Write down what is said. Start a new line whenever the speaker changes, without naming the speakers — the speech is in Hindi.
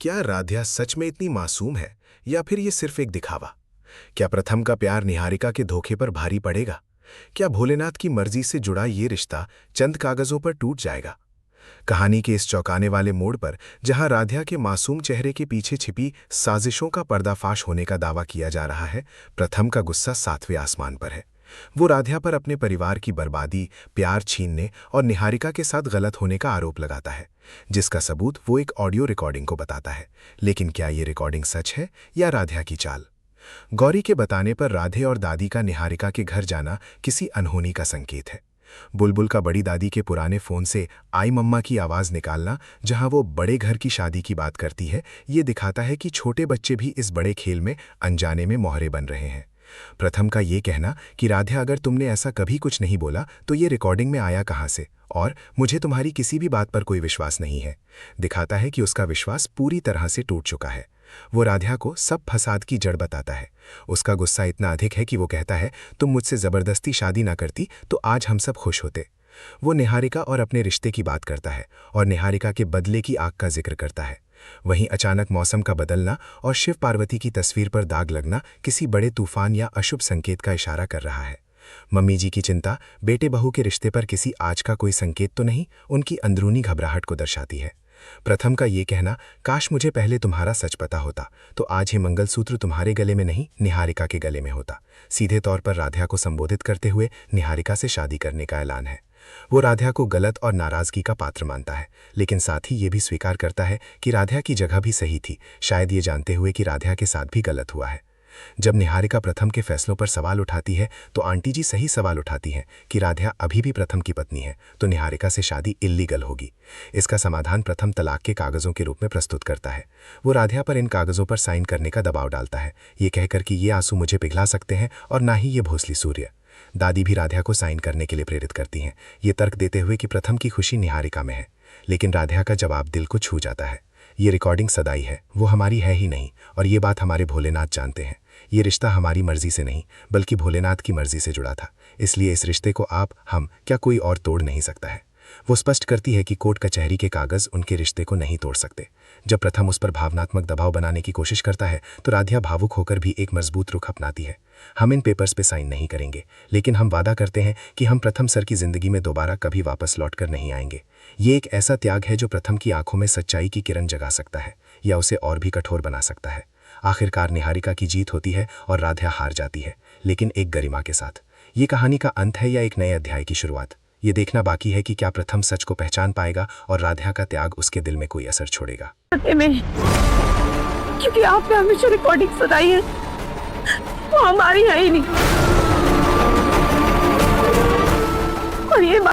क्या राधिया सच में इतनी मासूम है या फिर ये सिर्फ एक दिखावा? क्या प्रथम का प्यार निहारिका के धोखे पर भारी पड़ेगा? क्या भोलेनाथ की मर्जी से जुड़ा ये रिश्ता चंद कागजों पर टूट जाएगा? कहानी के इस चौंकाने वाले मोड़ पर, जहां राधिया के मासूम चेहरे के पीछे छिपी साजिशों का पर्दाफाश होने का दावा किया जा रहा है, प्रथम का गुस्सा 7वें आसमान पर है। वो राधिया पर अपने परिवार की बर्बादी, प्यार छीनने और निहारिका के साथ गलत होने का आरोप लगाता है, जिसका सबूत वो एक ऑडियो रिकॉर्डिंग को बताता है। लेकिन क्या ये रिकॉर्डिंग सच है या राधिया की चाल? गौरी के बताने पर राधे और दादी का निहारिका के घर जाना किसी अनहोनी का संकेत है। बुलबुल का बड़ी दादी के पुराने फोन से आई मम्मा की आवाज निकालना, जहां वो बड़े घर की शादी की बात करती है, ये दिखाता है कि छोटे बच्चे भी इस बड़े खेल में अनजाने में मोहरे बन रहे हैं। प्रथम का ये कहना कि राधे, अगर तुमने ऐसा कभी कुछ नहीं बोला तो ये रिकॉर्डिंग में आया कहाँ से, और मुझे तुम्हारी किसी भी बात पर कोई विश्वास नहीं है, दिखाता है कि उसका विश्वास पूरी तरह से टूट चुका है। वो राधिया को सब फसाद की जड़ बताता है। उसका गुस्सा इतना अधिक है कि वो कहता है, तुम मुझसे जबरदस्ती शादी ना करती तो आज हम सब खुश होते। वो निहारिका और अपने रिश्ते की बात करता है और निहारिका के बदले की आग का जिक्र करता है। वहीं अचानक मौसम का बदलना और शिव पार्वती की तस्वीर पर दाग लगना किसी बड़े तूफान या अशुभ संकेत का इशारा कर रहा है। मम्मी जी की चिंता बेटे बहू के रिश्ते पर किसी आज का कोई संकेत तो नहीं, उनकी अंदरूनी घबराहट को दर्शाती है। प्रथम का ये कहना, काश मुझे पहले तुम्हारा सच पता होता तो आज ये मंगलसूत्र तुम्हारे गले में नहीं, निहारिका के गले में होता, सीधे तौर पर राधिया को संबोधित करते हुए निहारिका से शादी करने का ऐलान है। वो राधिया को गलत और नाराजगी का पात्र मानता है, लेकिन साथ ही ये भी स्वीकार करता है कि राधिया की जगह भी सही थी, शायद ये जानते हुए कि राधिया के साथ भी गलत हुआ है। जब निहारिका प्रथम के फैसलों पर सवाल उठाती है तो आंटी जी सही सवाल उठाती हैं कि राधिया अभी भी प्रथम की पत्नी है तो निहारिका से शादी इल्लीगल होगी। इसका समाधान प्रथम तलाक के कागजों के रूप में प्रस्तुत करता है। वो राधिया पर इन कागजों पर साइन करने का दबाव डालता है, ये कहकर कि ये आंसू मुझे पिघला सकते हैं और ना ही ये भोसली सूर्य। दादी भी राधिया को साइन करने के लिए प्रेरित करती हैं, ये तर्क देते हुए कि प्रथम की खुशी निहारिका में है। लेकिन राधिया का जवाब दिल को छू जाता है। ये रिकॉर्डिंग सदाई है, वो हमारी है ही नहीं, और ये बात हमारे भोलेनाथ जानते हैं। ये रिश्ता हमारी मर्जी से नहीं बल्कि भोलेनाथ की मर्जी से जुड़ा था, इसलिए इस रिश्ते को आप, हम, क्या कोई और तोड़ नहीं सकता है। वो स्पष्ट करती है कि कोर्ट कचहरी के कागज उनके रिश्ते को नहीं तोड़ सकते। जब प्रथम उस पर भावनात्मक दबाव बनाने की कोशिश करता है तो राधिया भावुक होकर भी एक मजबूत रुख अपनाती है। हम इन पेपर्स पे साइन नहीं करेंगे, लेकिन हम वादा करते हैं कि हम प्रथम सर की जिंदगी में दोबारा कभी वापस लौट कर नहीं आएंगे। ये एक ऐसा त्याग है जो प्रथम की आंखों में सच्चाई की किरण जगा सकता है या उसे और भी कठोर बना सकता है। आखिरकार निहारिका की जीत होती है और राधिया हार जाती है, लेकिन एक गरिमा के साथ। ये कहानी का अंत है या एक नए अध्याय की शुरुआत, ये देखना बाकी है कि क्या प्रथम सच को पहचान पाएगा और राधिया का त्याग उसके दिल में कोई असर छोड़ेगा।
क्योंकि आपने हमेशा रिकॉर्डिंग सुनाई है, वो हमारी है ही नहीं, और ये बात